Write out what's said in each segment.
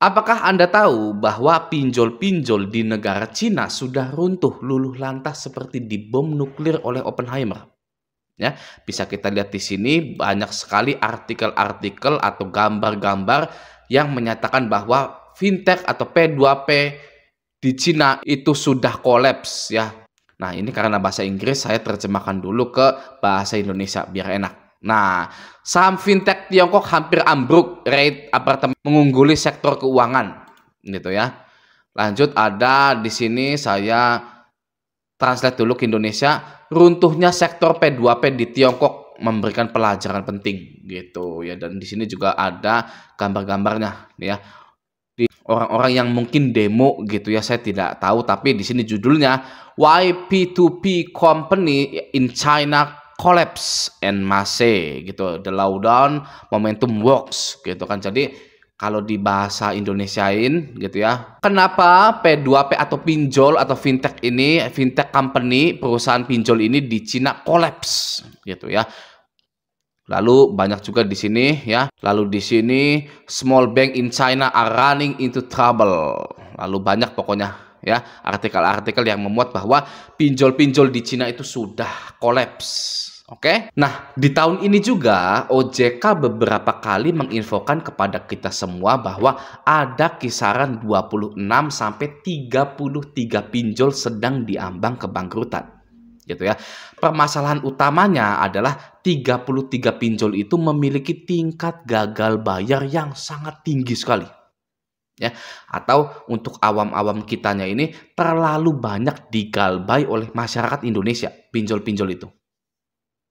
Apakah Anda tahu bahwa pinjol-pinjol di negara Cina sudah runtuh luluh lantas seperti dibom nuklir oleh Oppenheimer? Ya, bisa kita lihat di sini banyak sekali artikel-artikel atau gambar-gambar yang menyatakan bahwa fintech atau P2P di Cina itu sudah kolaps ya. Nah, ini karena bahasa Inggris saya terjemahkan dulu ke bahasa Indonesia biar enak. Nah, saham fintech Tiongkok hampir ambruk, rate apartemen mengungguli sektor keuangan gitu ya. Lanjut ada di sini saya translate dulu ke Indonesia, runtuhnya sektor P2P di Tiongkok memberikan pelajaran penting gitu ya, dan di sini juga ada gambar-gambarnya ya. Di orang-orang yang mungkin demo gitu ya, saya tidak tahu, tapi di sini judulnya Why P2P Company in China Collapse en masse gitu, the lowdown momentum works gitu kan. Jadi kalau di bahasa Indonesiain gitu ya, kenapa P2P atau pinjol atau fintech ini, fintech company, perusahaan pinjol ini di Cina collapse gitu ya. Lalu banyak juga di sini ya. Lalu di sini small bank in China are running into trouble. Lalu banyak pokoknya ya artikel-artikel yang memuat bahwa pinjol-pinjol di Cina itu sudah kolaps. Oke. Nah, di tahun ini juga OJK beberapa kali menginfokan kepada kita semua bahwa ada kisaran 26 sampai 33 pinjol sedang diambang kebangkrutan. Gitu ya. Permasalahan utamanya adalah 33 pinjol itu memiliki tingkat gagal bayar yang sangat tinggi sekali. Ya, atau untuk awam-awam kitanya ini terlalu banyak digalbay oleh masyarakat Indonesia, pinjol-pinjol itu.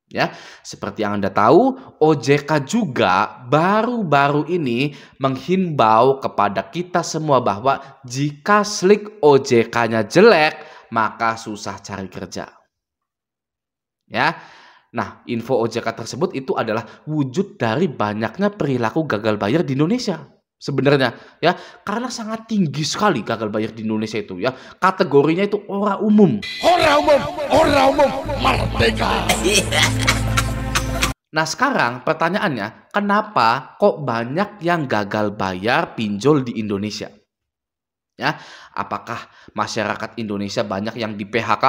Ya, seperti yang Anda tahu, OJK juga baru-baru ini menghimbau kepada kita semua bahwa jika slik OJK-nya jelek, maka susah cari kerja. Ya. Nah, info OJK tersebut itu adalah wujud dari banyaknya perilaku gagal bayar di Indonesia. Sebenarnya ya, karena sangat tinggi sekali gagal bayar di Indonesia itu ya. Kategorinya itu orang umum. Orang umum, merdeka. Nah, sekarang pertanyaannya, kenapa kok banyak yang gagal bayar pinjol di Indonesia? Ya, apakah masyarakat Indonesia banyak yang di PHK?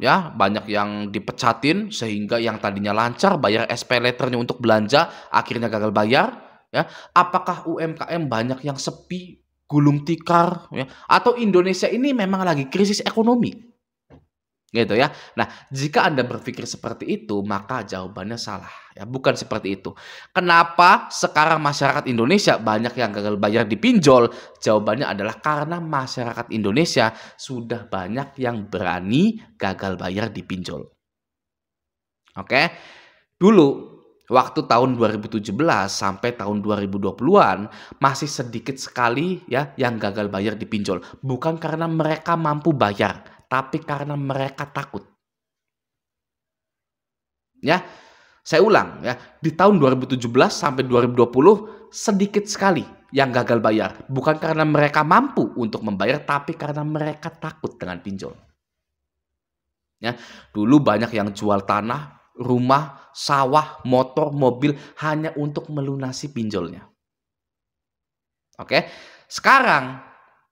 Ya, banyak yang dipecatin sehingga yang tadinya lancar bayar SP letternya untuk belanja akhirnya gagal bayar, ya. Apakah UMKM banyak yang sepi, gulung tikar, ya, atau Indonesia ini memang lagi krisis ekonomi? Gitu ya. Nah, jika Anda berpikir seperti itu, maka jawabannya salah ya, bukan seperti itu. Kenapa sekarang masyarakat Indonesia banyak yang gagal bayar di pinjol? Jawabannya adalah karena masyarakat Indonesia sudah banyak yang berani gagal bayar di pinjol. Oke. Dulu waktu tahun 2017 sampai tahun 2020-an masih sedikit sekali ya yang gagal bayar di pinjol. Bukan karena mereka mampu bayar, tapi karena mereka takut. Ya, saya ulang ya, di tahun 2017 sampai 2020 sedikit sekali yang gagal bayar, bukan karena mereka mampu untuk membayar, tapi karena mereka takut dengan pinjol. Ya, dulu banyak yang jual tanah, rumah, sawah, motor, mobil hanya untuk melunasi pinjolnya. Oke, sekarang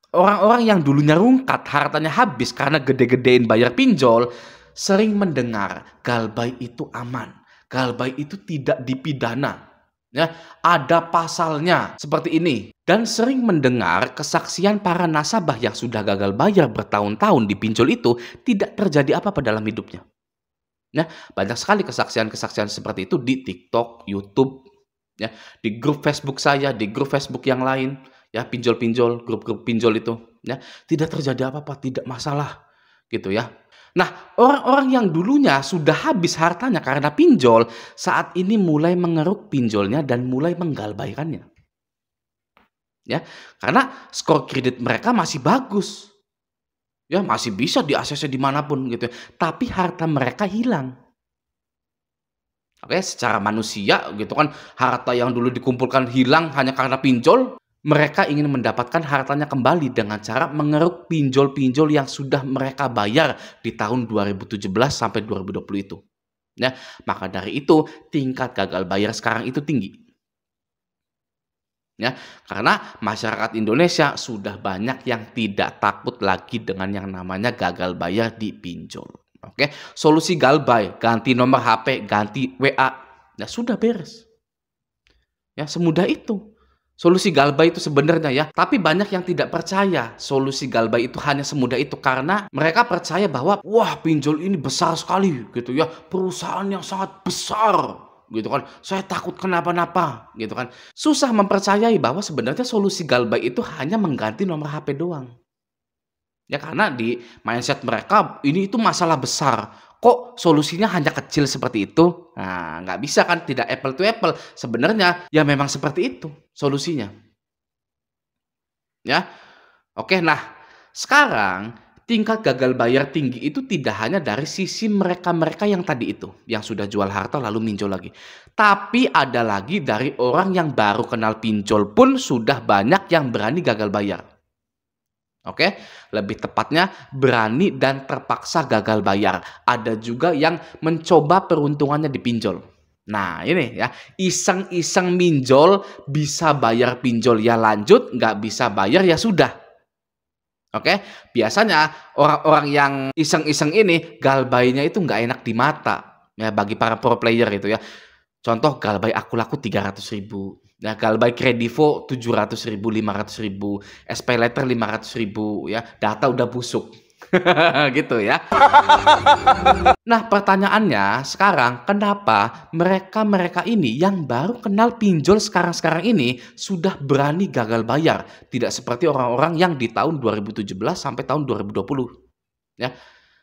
orang-orang yang dulunya rungkat, hartanya habis karena gede-gedein bayar pinjol, sering mendengar galbay itu aman, galbay itu tidak dipidana. Ya, ada pasalnya seperti ini, dan sering mendengar kesaksian para nasabah yang sudah gagal bayar bertahun-tahun di pinjol itu tidak terjadi apa-apa dalam hidupnya. Ya, banyak sekali kesaksian-kesaksian seperti itu di TikTok, YouTube, ya, di grup Facebook saya, di grup Facebook yang lain. Ya, pinjol-pinjol, grup-grup pinjol itu, ya, tidak terjadi apa-apa, tidak masalah, gitu ya. Nah, orang-orang yang dulunya sudah habis hartanya karena pinjol, saat ini mulai mengeruk pinjolnya dan mulai menggalbaikannya. Ya, karena skor kredit mereka masih bagus. Ya, masih bisa di-akses dimanapun gitu ya. Tapi harta mereka hilang. Oke, secara manusia gitu kan, harta yang dulu dikumpulkan hilang hanya karena pinjol. Mereka ingin mendapatkan hartanya kembali dengan cara mengeruk pinjol-pinjol yang sudah mereka bayar di tahun 2017 sampai 2020 itu. Ya, maka dari itu tingkat gagal bayar sekarang itu tinggi. Ya, karena masyarakat Indonesia sudah banyak yang tidak takut lagi dengan yang namanya gagal bayar di pinjol. Oke, solusi Galbay, ganti nomor HP, ganti WA, ya sudah beres. Ya, semudah itu. Solusi Galbay itu sebenarnya ya, tapi banyak yang tidak percaya solusi Galbay itu hanya semudah itu karena mereka percaya bahwa wah, pinjol ini besar sekali gitu ya, perusahaan yang sangat besar gitu kan. Saya takut kenapa-napa gitu kan. Susah mempercayai bahwa sebenarnya solusi Galbay itu hanya mengganti nomor HP doang. Ya karena di mindset mereka ini itu masalah besar. Kok solusinya hanya kecil seperti itu? Nah, nggak bisa kan, tidak apple to apple. Sebenarnya ya memang seperti itu solusinya. Ya, oke. Nah, sekarang tingkat gagal bayar tinggi itu tidak hanya dari sisi mereka-mereka yang tadi itu, yang sudah jual harta lalu pinjol lagi. Tapi ada lagi dari orang yang baru kenal pinjol pun sudah banyak yang berani gagal bayar. Oke, lebih tepatnya berani dan terpaksa gagal bayar. Ada juga yang mencoba peruntungannya di pinjol. Nah ini ya, iseng-iseng minjol, bisa bayar pinjol ya lanjut, nggak bisa bayar ya sudah. Oke, biasanya orang-orang yang iseng-iseng ini galbainya itu nggak enak di mata ya bagi para pro player itu ya. Contoh galbay aku laku 300.000. Nah, galbay kredivo 700.000, 500.000, SPayLater 500.000 ya. Data udah busuk. Gitu ya. Nah, pertanyaannya sekarang kenapa mereka-mereka ini yang baru kenal pinjol sekarang-sekarang ini sudah berani gagal bayar, tidak seperti orang-orang yang di tahun 2017 sampai tahun 2020 ya.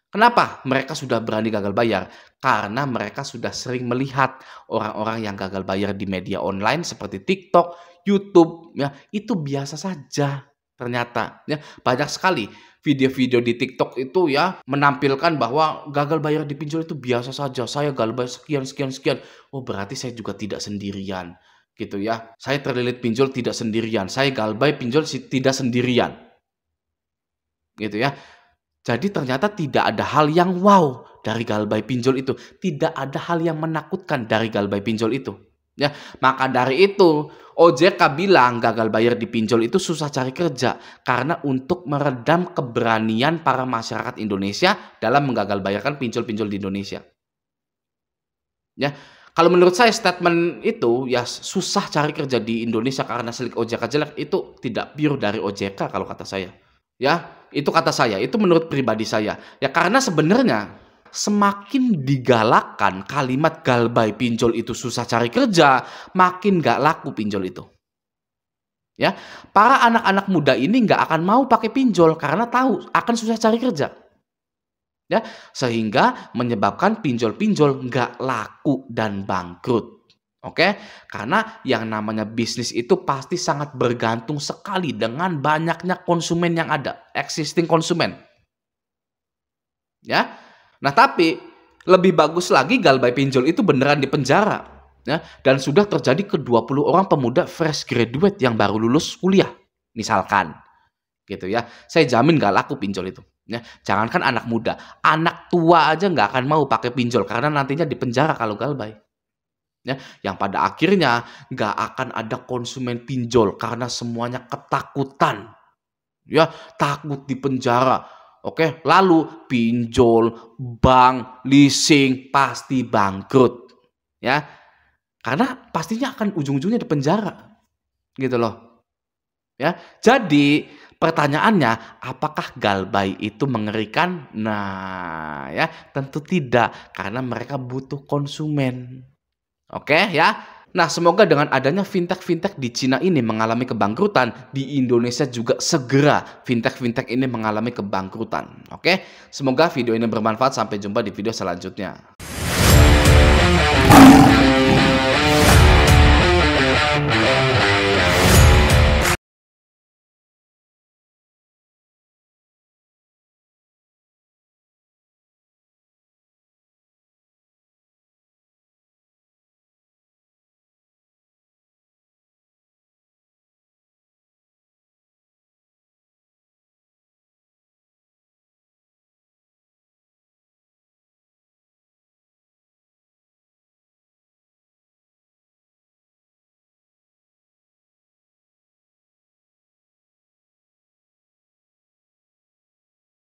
Kenapa mereka sudah berani gagal bayar? Karena mereka sudah sering melihat orang-orang yang gagal bayar di media online seperti TikTok, YouTube, ya itu biasa saja. Ternyata, ya banyak sekali video-video di TikTok itu ya menampilkan bahwa gagal bayar di pinjol itu biasa saja. Saya gagal bayar sekian, sekian, sekian. Oh berarti saya juga tidak sendirian, gitu ya. Saya terlilit pinjol tidak sendirian. Saya gagal bayar pinjol tidak sendirian, gitu ya. Jadi ternyata tidak ada hal yang wow dari galbay pinjol itu. Tidak ada hal yang menakutkan dari galbay pinjol itu. Ya, maka dari itu OJK bilang gagal bayar di pinjol itu susah cari kerja karena untuk meredam keberanian para masyarakat Indonesia dalam menggagal bayarkan pinjol-pinjol di Indonesia. Ya, kalau menurut saya statement itu ya susah cari kerja di Indonesia karena slick OJK jelek itu tidak pure dari OJK kalau kata saya. Ya, itu kata saya, itu menurut pribadi saya. Ya karena sebenarnya semakin digalakkan kalimat galbay pinjol itu susah cari kerja, makin gak laku pinjol itu. Ya, para anak-anak muda ini nggak akan mau pakai pinjol karena tahu akan susah cari kerja. Ya, sehingga menyebabkan pinjol-pinjol nggak laku dan bangkrut. Oke, karena yang namanya bisnis itu pasti sangat bergantung sekali dengan banyaknya konsumen yang ada, existing konsumen. Ya. Nah, tapi lebih bagus lagi galbay pinjol itu beneran di penjara, ya. Dan sudah terjadi ke 20 orang pemuda fresh graduate yang baru lulus kuliah, misalkan. Gitu ya. Saya jamin nggak laku pinjol itu. Ya, jangankan anak muda, anak tua aja nggak akan mau pakai pinjol karena nantinya di penjara kalau galbay. Ya, yang pada akhirnya nggak akan ada konsumen pinjol karena semuanya ketakutan, ya takut di penjara. Oke, lalu pinjol, bank, leasing pasti bangkrut, ya karena pastinya akan ujung-ujungnya di penjara, gitu loh. Ya, jadi pertanyaannya, apakah galbay itu mengerikan? Nah, ya tentu tidak karena mereka butuh konsumen. Oke ya. Nah, semoga dengan adanya fintech-fintech di Cina ini mengalami kebangkrutan, di Indonesia juga segera fintech-fintech ini mengalami kebangkrutan. Oke, semoga video ini bermanfaat. Sampai jumpa di video selanjutnya.